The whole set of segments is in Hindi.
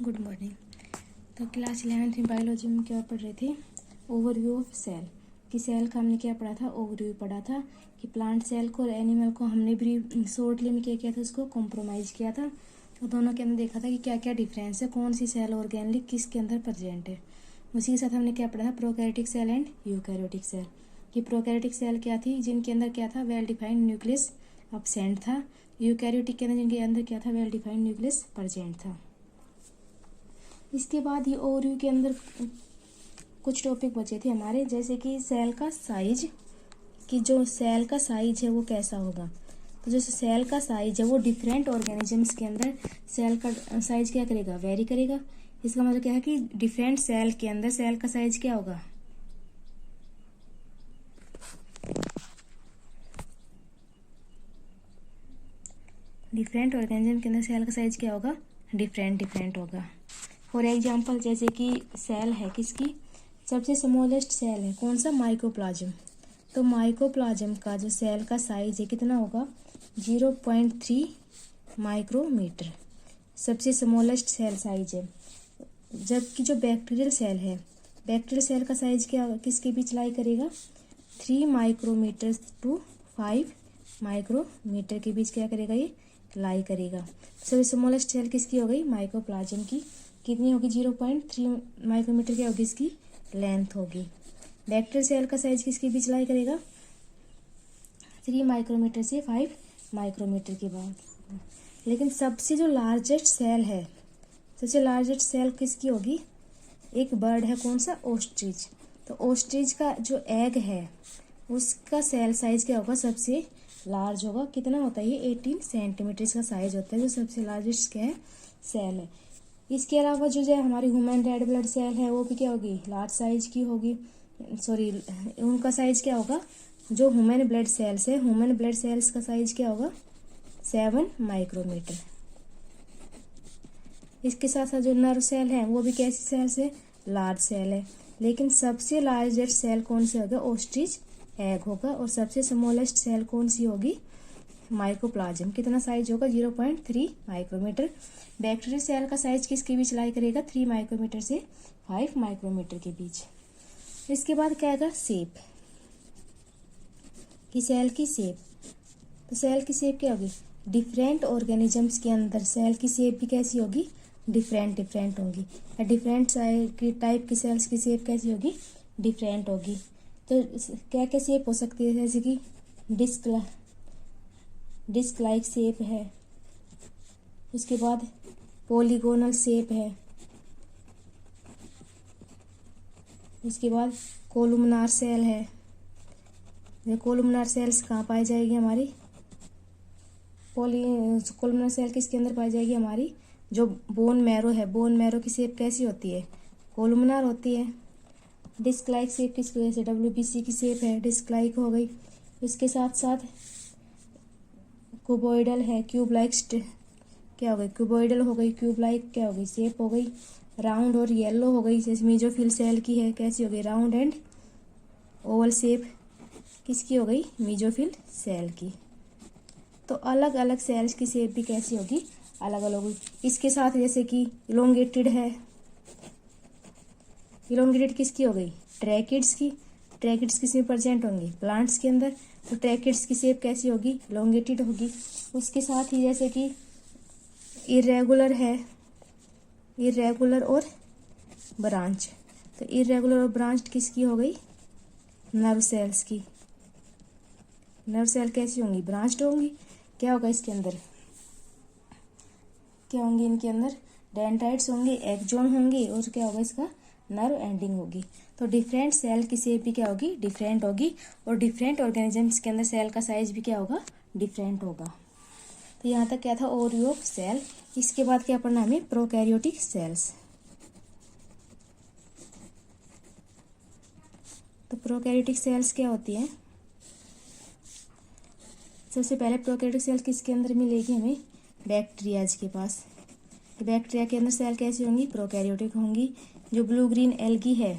Good morning. तो क्लास 11th में बायोलॉजी में क्या पढ़ रहे थे? Overview of cell. कि सेल का हमने क्या पढ़ा था? ओवरव्यू पढ़ा था कि प्लांट सेल को और एनिमल को हमने भी शॉर्टली में क्या किया था, उसको कॉम्प्रोमाइज किया था। तो दोनों के अंदर देखा था कि क्या क्या डिफरेंस है, कौन सी सेल ऑर्गेनली किसके अंदर प्रेजेंट है। उसी के साथ हमने क्या पढ़ा था? Prokaryotic cell and eukaryotic cell. कि प्रोकैरियोटिक सेल क्या थी, जिनके अंदर क्या था? वेल डिफाइंड न्यूक्लियस एब्सेंट था। यूकैरियोटिक के अंदर जिनके अंदर क्या था? वेल डिफाइंड न्यूक्लियस प्रेजेंट था। इसके बाद ये ओवरव्यू के अंदर कुछ टॉपिक बचे थे हमारे, जैसे कि सेल का साइज, कि जो सेल का साइज है वो कैसा होगा। तो जो सेल का साइज है वो डिफरेंट ऑर्गेनिजम्स के अंदर सेल का साइज क्या करेगा? वेरी करेगा। इसका मतलब क्या है कि डिफरेंट सेल के अंदर सेल का साइज क्या होगा? डिफरेंट ऑर्गेनिज्म के अंदर सेल का साइज क्या होगा? डिफरेंट डिफरेंट होगा। फॉर एग्जाम्पल जैसे कि सेल है किसकी? सबसे स्मॉलेस्ट सेल है कौन सा? माइकोप्लाज्म। तो माइकोप्लाज्म का जो सेल का साइज है कितना होगा? 0.3 माइक्रोमीटर। सबसे स्मॉलेस्ट सेल साइज है। जबकि जो बैक्टीरियल सेल है, बैक्टीरियल सेल का साइज क्या किसके बीच लाई करेगा? 3 माइक्रोमीटर टू 5 माइक्रोमीटर के बीच क्या करेगा? ये लाई करेगा। सबसे स्मॉलेस्ट सेल किसकी हो गई? माइकोप्लाज्म की। कितनी होगी? 0.3 माइक्रोमीटर क्या होगी? इसकी लेंथ होगी। बैक्टीरियल सेल का साइज किसके बीच लाई करेगा? 3 माइक्रोमीटर से 5 माइक्रोमीटर के बाद। लेकिन सबसे जो लार्जेस्ट सेल है, सबसे लार्जेस्ट सेल किसकी होगी? एक बर्ड है कौन सा? ऑस्ट्रिच। तो ऑस्ट्रिच का जो एग है उसका सेल साइज क्या होगा? सबसे लार्ज होगा। कितना होता है ये? 18 सेंटीमीटर का साइज होता है, जो सबसे लार्जेस्ट क्या है? सेल है। इसके अलावा जो हमारी ह्यूमन रेड ब्लड सेल है वो भी क्या होगी? लार्ज साइज की होगी। सॉरी, उनका साइज क्या होगा? जो ह्यूमन ब्लड सेल्स है, ह्यूमन ब्लड सेल्स का साइज क्या होगा? 7 माइक्रोमीटर। इसके साथ साथ जो नर्व सेल है वो भी कैसी सेल्स है? लार्ज सेल है। लेकिन सबसे लार्जेस्ट सेल कौन सी होगा? ऑस्ट्रिच एग होगा। और सबसे स्मॉलेस्ट सेल कौन सी होगी? माइकोप्लाज्म। कितना साइज होगा? 0.3 माइक्रोमीटर। बैक्टीरियल सेल का साइज किसके बीच लाई करेगा? 3 माइक्रोमीटर से 5 माइक्रोमीटर के बीच। इसके बाद क्या आएगा? शेप, कि सेल की शेप। तो सेल की शेप क्या होगी? डिफरेंट ऑर्गेनिजम्स के अंदर सेल की शेप भी कैसी होगी? डिफरेंट डिफरेंट होगी। डिफरेंट की टाइप की सेल्स की शेप कैसी होगी? डिफरेंट होगी। तो क्या क्या शेप हो सकती है? जैसे कि डिस्क लाइक शेप है, उसके बाद पॉलीगोनल शेप है, उसके बाद कोलुमनार सेल है। ये कोलुमनार सेल्स कहाँ पाई जाएगी हमारी? कोलुमनार सेल किसके अंदर पाई जाएगी? हमारी जो बोन मैरो है, बोन मैरो की शेप कैसी होती है? कोलुमनार होती है। डिस्क लाइक शेप किसकी वजह से? WBC की शेप है, डिस्क लाइक हो गई। इसके साथ साथ क्यूबॉइडल है, क्यूब लाइक क्या हो गई? क्यूबॉइडल हो गई, क्यूब लाइक क्या हो गई? शेप हो गई। राउंड और येलो हो गई, जैसे मेसोफिल सेल की है, कैसी हो गई? राउंड एंड ओवल शेप किसकी हो गई? मेसोफिल सेल की। तो अलग अलग सेल्स की शेप भी कैसी होगी? अलग अलग होगी। इसके साथ जैसे कि इलोंगेटेड है, इलोंगेटेड किसकी हो गई? ट्रैकिड्स की। ट्रैकिड्स किस में प्रेजेंट होंगे? प्लांट्स के अंदर। तो ट्रैकिड्स की शेप कैसी होगी? इलोंगेटेड होगी। उसके साथ ही जैसे कि इरेगुलर है, इरेगुलर और ब्रांच। तो इरेगुलर और ब्रांच किसकी हो गई? नर्व सेल्स की। नर्व सेल कैसी होंगी? ब्रांच्ड होंगी। क्या होगा इसके अंदर? क्या होंगे इनके अंदर? डेंड्राइट्स होंगे, एक्सोन होंगे, और क्या होगा इसका? नर्व एंडिंग होगी। तो डिफरेंट सेल की शेप भी क्या होगी? डिफरेंट होगी। और डिफरेंट ऑर्गेनिजम्स के अंदर सेल का साइज भी क्या होगा? डिफरेंट होगा। तो यहाँ तक क्या था? Overview of cell. इसके बाद क्या पढ़ना हमें? Prokaryotic cells. तो प्रोकैरियोटिक सेल्स क्या होती है? सबसे पहले प्रोकैरियोटिक सेल किसके अंदर मिलेगी हमें? बैक्टीरियाज के पास। बैक्टीरिया के अंदर सेल कैसी होंगी? प्रोकैरियोटिक होंगी। जो ब्लू ग्रीन एल्गी है,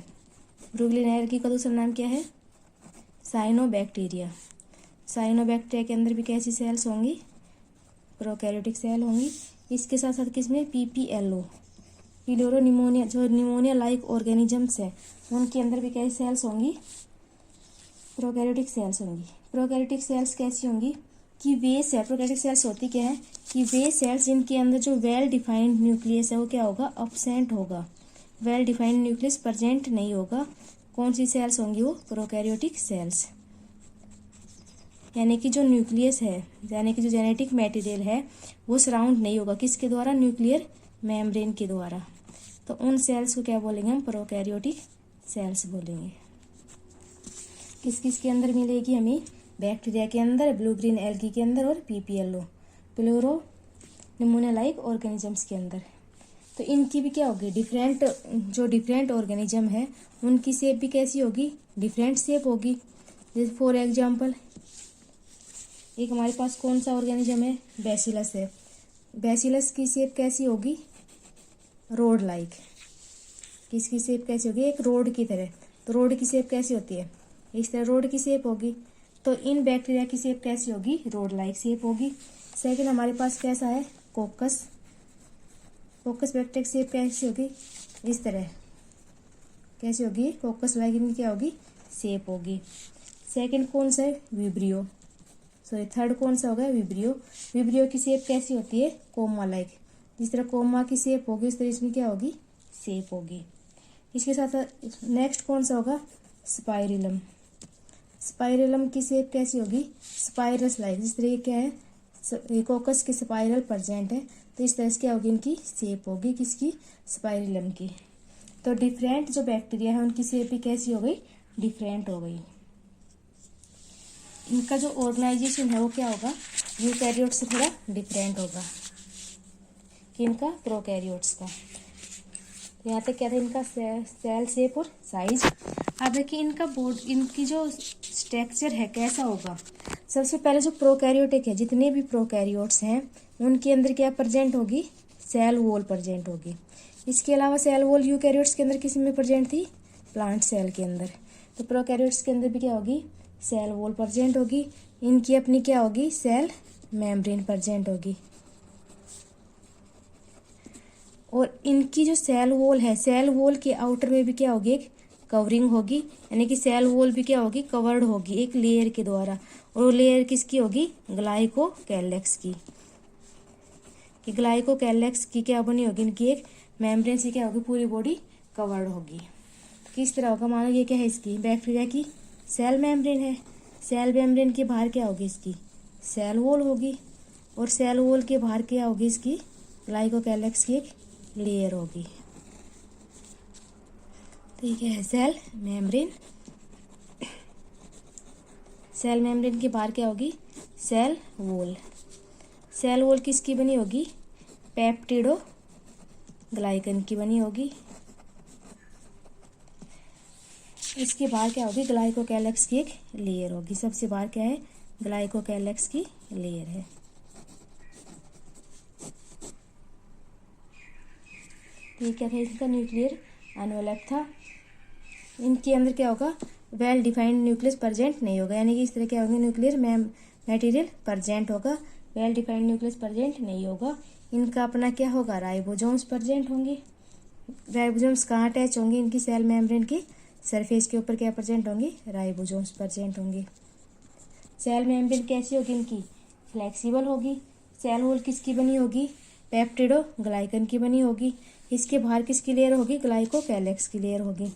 ब्लू ग्रीन एल्गी का दूसरा नाम क्या है? साइनोबैक्टीरिया। साइनोबैक्टीरिया के अंदर भी कैसी सेल्स होंगी? प्रोकैरियोटिक सेल होंगी। इसके साथ साथ किसमें? PPLO, प्लूरोनिमोनिया, जो निमोनिया लाइक ऑर्गेनिजम्स है उनके अंदर भी कैसी सेल्स होंगी, प्रोकैरियोटिक सेल्स होंगी। प्रोकैरियोटिक सेल्स कैसी होंगी कि वे सेल, प्रोकैरियोटिक सेल्स होती क्या है कि वे सेल्स जिनके अंदर जो वेल डिफाइंड न्यूक्लियस है वो क्या होगा, अब्सेंट होगा, वेल डिफाइंड न्यूक्लियस प्रेजेंट नहीं होगा। कौन सी सेल्स होंगी, वो प्रोकैरियोटिक सेल्स। यानी कि जो न्यूक्लियस है, यानी कि जो जेनेटिक मटेरियल है वो सराउंड नहीं होगा, किसके द्वारा, न्यूक्लियर मेम्ब्रेन के द्वारा। तो उन सेल्स को क्या बोलेंगे हम, प्रोकैरियोटिक सेल्स बोलेंगे। किस किस के अंदर मिलेगी हमें, बैक्टीरिया के अंदर, ब्लू ग्रीन एल्गी के अंदर और PPLO, pleuro pneumonia like organisms के अंदर। तो इनकी भी क्या होगी, डिफरेंट, जो डिफरेंट ऑर्गेनिज्म है उनकी शेप भी कैसी होगी, डिफरेंट शेप होगी। जैसे फॉर एग्जाम्पल एक हमारे पास कौन सा ऑर्गेनिज्म है, बैसिलस है। बैसिलस की शेप कैसी होगी, रोड लाइक। किसकी शेप कैसी होगी, एक रोड की तरह। तो रोड की शेप कैसी होती है, इस तरह रोड की शेप होगी। तो इन बैक्टीरिया की शेप कैसी होगी, रोड लाइक शेप होगी। सेकंड हमारे पास कैसा है, कोकस। कोकस बैक्टीरिया की शेप कैसी होगी, इस तरह कैसी होगी, कोकस लाइक इनकी क्या होगी, शेप होगी। सेकंड कौन सा है, विब्रियो, सॉरी थर्ड कौन सा होगा, विब्रियो। विब्रियो की शेप कैसी होती है, कोमा लाइक। जिस तरह कोमा की शेप होगी उस तरह इसमें क्या होगी, शेप होगी। इसके साथ नेक्स्ट कौन सा होगा, स्पाइरिलम। स्पाइरिलम की शेप कैसी होगी, स्पाइरस लाइक। जिस तरह ये क्या है, कोकस के स्पाइरल प्रेजेंट है तो इस तरह से क्या होगी, इनकी शेप होगी, किसकी, स्पाइरिलम की। तो डिफरेंट जो बैक्टीरिया है उनकी शेप भी कैसी हो गई, डिफरेंट हो गई। इनका जो ऑर्गेनाइजेशन है वो क्या होगा, यूकैरियोट से थोड़ा डिफरेंट होगा, किनका, प्रोकैरियोट्स का। यहाँ तक क्या था इनका सेल शेप और साइज। अब देखिए इनका बोर्ड, इनकी जो स्ट्रक्चर है कैसा होगा। सबसे पहले जो प्रोकैरियोटिक है, जितने भी प्रोकैरियोट्स हैं उनके अंदर क्या प्रेजेंट होगी, सेल वॉल प्रेजेंट होगी। इसके अलावा सेल वॉल यूकैरियोट्स के अंदर किस में प्रेजेंट थी, प्लांट सेल के अंदर। तो प्रोकैरियोट्स के अंदर भी क्या होगी, सेल वॉल प्रेजेंट होगी। इनकी अपनी क्या होगी, सेल मेम्ब्रेन प्रेजेंट होगी। और इनकी जो सेल वॉल है, सेल वॉल के आउटर में भी क्या होगी, एक कवरिंग होगी। यानी कि सेल वॉल भी क्या होगी, कवर्ड होगी एक लेयर के द्वारा। और लेयर किसकी होगी, ग्लाइकोकैलेक्स की। कि ग्लाइकोकैलेक्स की क्या बनी होगी, इनकी एक मेम्ब्रेन से क्या होगी, पूरी बॉडी कवर्ड होगी। किस तरह होगा, मानो ये क्या है, इसकी बैक्टीरिया की सेल मेम्ब्रेन है। सेल मेम्ब्रेन के बाहर क्या होगी, इसकी सेल वॉल होगी। और सेल वॉल के बाहर क्या होगी, इसकी ग्लाइकोकैलेक्स की एक लेयर होगी। तो ये क्या है, सेल मेम्ब्रेन। सेल मेम्ब्रेन के बाहर क्या होगी, सेल वॉल। सेल वॉल किसकी बनी होगी, पेप्टिडो ग्लाइकन की बनी होगी। इसके बाहर क्या होगी, ग्लाइकोकैलेक्स की एक लेयर होगी। सबसे बाहर क्या है, ग्लाइकोकैलेक्स की लेयर है। ये क्या था, इसका न्यूक्लियर एनवेलप था। इनके अंदर क्या होगा, वेल डिफाइंड न्यूक्लियस प्रेजेंट नहीं होगा। यानी कि इस तरह क्या होगा, न्यूक्लियर मटेरियल प्रेजेंट होगा, वेल डिफाइंड न्यूक्लियस प्रेजेंट नहीं होगा। इनका अपना क्या होगा, राइबोसोम्स प्रेजेंट होंगे। राइबोसोम्स कहाँ अटैच होंगे, इनकी सेल मेम्ब्रेन के सरफेस के ऊपर क्या प्रेजेंट होंगे, राइबोसोम्स प्रेजेंट होंगे। सेल मेम्ब्रेन कैसी होगी, इनकी फ्लेक्सिबल होगी। सेल वॉल किसकी बनी होगी, पेप्टिडो ग्लाइकन की बनी होगी। इसके बाहर किसकी लेयर होगी, ग्लाइकोकैलेक्स की लेयर होगी।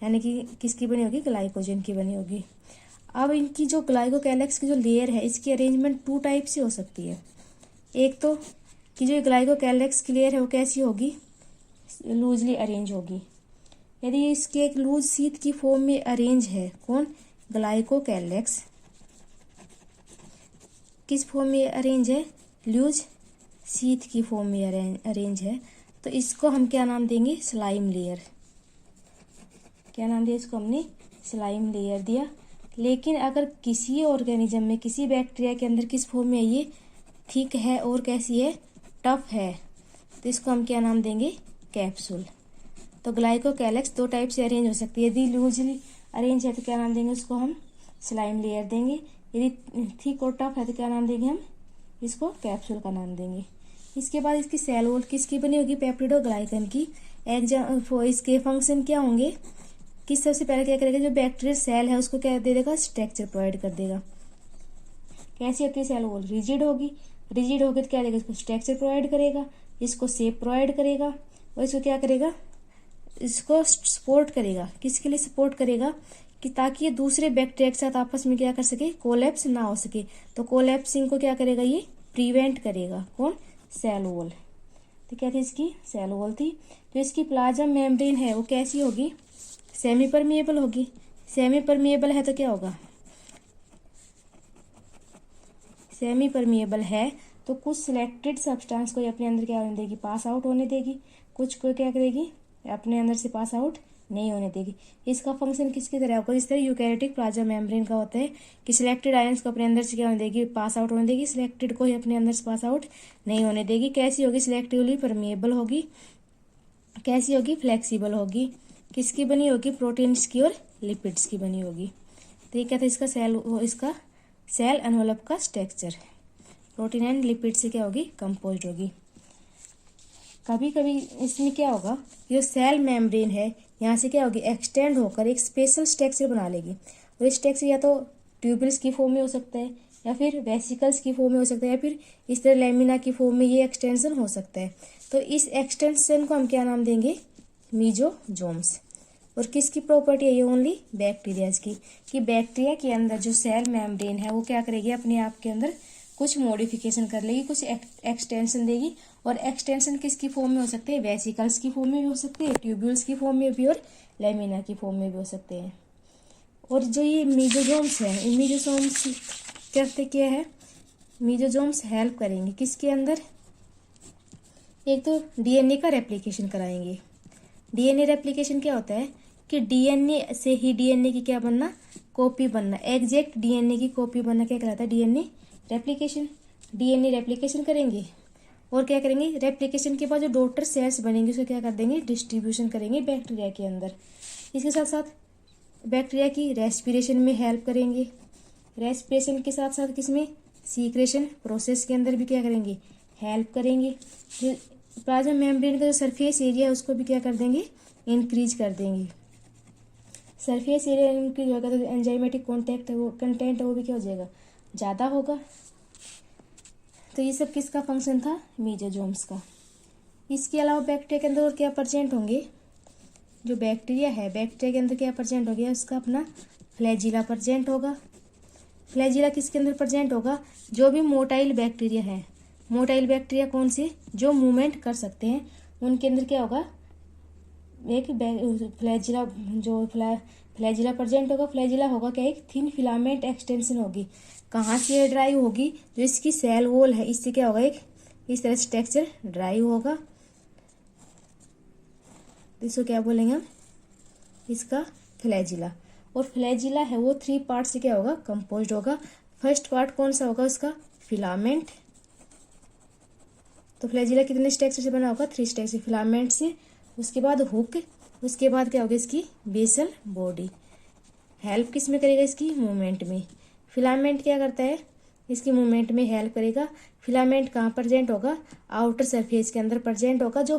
यानी कि किसकी बनी होगी, ग्लाइकोजन की बनी होगी। अब इनकी जो ग्लाइकोकैलेक्स की जो लेयर है, इसकी अरेंजमेंट टू टाइप से हो सकती है। एक तो कि जो ग्लाइकोकैलेक्स की लेयर है वो कैसी होगी, लूजली अरेंज होगी। यदि इसके एक लूज शीट की फॉर्म में अरेंज है, कौन, ग्लाइकोकैलेक्स किस फॉर्म में अरेंज है, लूज शीट की फॉर्म में अरेंज है, तो इसको हम क्या नाम देंगे, स्लाइम लेयर। क्या नाम दिया इसको हमने, स्लाइम लेयर दिया। लेकिन अगर किसी ऑर्गेनिज्म में, किसी बैक्टीरिया के अंदर किस फॉर्म में है, ये थिक है और कैसी है, टफ है, तो इसको हम क्या नाम देंगे, कैप्सूल। तो ग्लाइकोकैलेक्स दो टाइप से अरेंज हो सकती है। यदि लूजली अरेंज है तो क्या नाम देंगे उसको, हम स्लाइम लेयर देंगे। यदि थिक और टफ है तो क्या नाम देंगे, हम इसको कैप्सूल का नाम देंगे। इसके बाद इसकी सेल वॉल किसकी बनी होगी, पेप्टिडो ग्लाइकन की। इसके फंक्शन क्या होंगे कि सबसे पहले क्या करेगा, जो बैक्टीरियल सेल है उसको क्या दे देगा, स्ट्रक्चर प्रोवाइड कर देगा। कैसी होती है सेल वॉल, रिजिड होगी, रिजिड होगी तो क्या देगा, इसको स्ट्रक्चर प्रोवाइड करेगा, इसको शेप प्रोवाइड करेगा, और इसको क्या करेगा, इसको सपोर्ट करेगा। किसके लिए सपोर्ट करेगा, कि ताकि ये दूसरे बैक्टीरिया के साथ आपस में क्या कर सके, कोलैप्स ना हो सके। तो कोलैप्सिंग को क्या करेगा, ये प्रिवेंट करेगा। कौन, सेल वॉल। तो क्या थी इसकी, सेल वॉल थी। जो इसकी प्लाज्मा मेम्ब्रेन है वो कैसी होगी, सेमी परमिएबल होगी। सेमी परमिएबल है तो क्या होगा, सेमी परमिएबल है तो कुछ सिलेक्टेड सब्सटेंस को अपने अंदर क्या होने देगी, पास आउट होने देगी, कुछ को क्या करेगी, अपने अंदर से पास आउट नहीं होने देगी। इसका फंक्शन किसकी तरह होगा, इस तरह यूकैरियोटिक प्लाज्मा मेम्ब्रेन का होता है कि सिलेक्टेड आयंस को अपने अंदर से क्या होने देगी, पास आउट होने देगी, सिलेक्टेड को ही अपने अंदर से पास आउट नहीं होने देगी। कैसी होगी, सिलेक्टिवली परमिएबल होगी। कैसी होगी, फ्लेक्सिबल होगी। किसकी बनी होगी, प्रोटीन्स की और लिपिड्स की बनी होगी। तो ये क्या था, इसका सेल एनवेलप का स्ट्रक्चर प्रोटीन एंड लिपिड से क्या होगी, कंपोज्ड होगी। कभी कभी इसमें क्या होगा, जो सेल मेम्ब्रेन है यहाँ से क्या होगी, एक्सटेंड होकर एक स्पेशल स्ट्रक्चर बना लेगी। और इस स्ट्रक्चर या तो ट्यूबल्स की फॉर्म में हो सकता है, या फिर वेसिकल्स की फॉर्म में हो सकता है, या फिर इस तरह लेमिना की फॉर्म में ये एक्सटेंशन हो सकता है। तो इस एक्सटेंशन को हम क्या नाम देंगे, मीजोजोम्स। और किसकी प्रॉपर्टी है ये, ओनली बैक्टीरियाज की, कि बैक्टीरिया के अंदर जो सेल मेम्ब्रेन है वो क्या करेगी, अपने आप के अंदर कुछ मॉडिफिकेशन कर लेगी, कुछ एक्सटेंशन देगी। और एक्सटेंशन किसकी फॉर्म में हो सकते हैं, वेसिकल्स की फॉर्म में भी हो सकते हैं, ट्यूब्यूल्स की फॉर्म में भी और लेमिना की फॉर्म में भी हो सकते हैं। और जो ये मीजोजोम्स है, ये मीजोजोम्स करते क्या है, मीजोजोम्स हेल्प करेंगे किसके अंदर, एक तो डीएनए का रेप्लिकेशन कराएंगे। डीएनए रेप्लिकेशन क्या होता है कि डीएनए से ही डीएनए की क्या बनना, कॉपी बनना, एग्जैक्ट डीएनए की कॉपी बनना क्या कहलाता है, डीएनए रेप्लिकेशन। डीएनए रेप्लिकेशन करेंगे और क्या करेंगे, रेप्लिकेशन के बाद जो डॉटर सेल्स बनेंगे उसको क्या कर देंगे, डिस्ट्रीब्यूशन करेंगे बैक्टीरिया के अंदर। इसके साथ साथ बैक्टीरिया की रेस्पिरेशन में हेल्प करेंगे। रेस्पिरेशन के साथ साथ किसमें, सीक्रेशन प्रोसेस के अंदर भी क्या करेंगे, हेल्प करेंगे। जो प्लाज्मा मेम्ब्रेन का जो सरफेस एरिया है उसको भी क्या कर देंगे, इंक्रीज कर देंगे। सरफेस एरिया इंक्रीज होगा तो एंजाइमेटिक कंटेंट है वो भी क्या हो जाएगा, ज़्यादा होगा। तो ये सब किसका फंक्शन था, मीजोजोम्स का। इसके अलावा बैक्टीरिया के अंदर और क्या प्रेजेंट होंगे, जो बैक्टीरिया है बैक्टीरिया के अंदर क्या प्रेजेंट हो गया, उसका अपना फ्लैजिला प्रेजेंट होगा। फ्लैजिला किसके अंदर प्रेजेंट होगा, जो भी मोटाइल बैक्टीरिया है, मोटाइल बैक्टीरिया कौन से, जो मूवमेंट कर सकते हैं, उनके अंदर क्या होगा, एक फ्लैजिला, जो फ्लैजिला प्रेजेंट होगा। फ्लैजिला होगा क्या, एक थिन फिलामेंट एक्सटेंशन होगी। कहाँ से ड्राइव होगी, जो इसकी सेल वॉल है इससे क्या होगा, एक इस तरह स्ट्रक्चर ड्राइव होगा। इसको क्या बोलेंगे हम, इसका फ्लैजिला। और फ्लैजिला है वो 3 पार्ट से क्या होगा, कंपोज्ड होगा। फर्स्ट पार्ट कौन सा होगा, उसका फिलामेंट। तो फ्लैजिला कितने स्ट्रक्चर से बना होगा, 3 स्ट्रक्चर, फिलामेंट से, उसके बाद हुक, उसके बाद क्या होगा, इसकी बेसल बॉडी। हेल्प किस में करेगा, इसकी मूवमेंट में। फिलामेंट क्या करता है, इसकी मूवमेंट में हेल्प करेगा। फिलामेंट कहाँ प्रेजेंट होगा, आउटर सरफेस के अंदर प्रेजेंट होगा, जो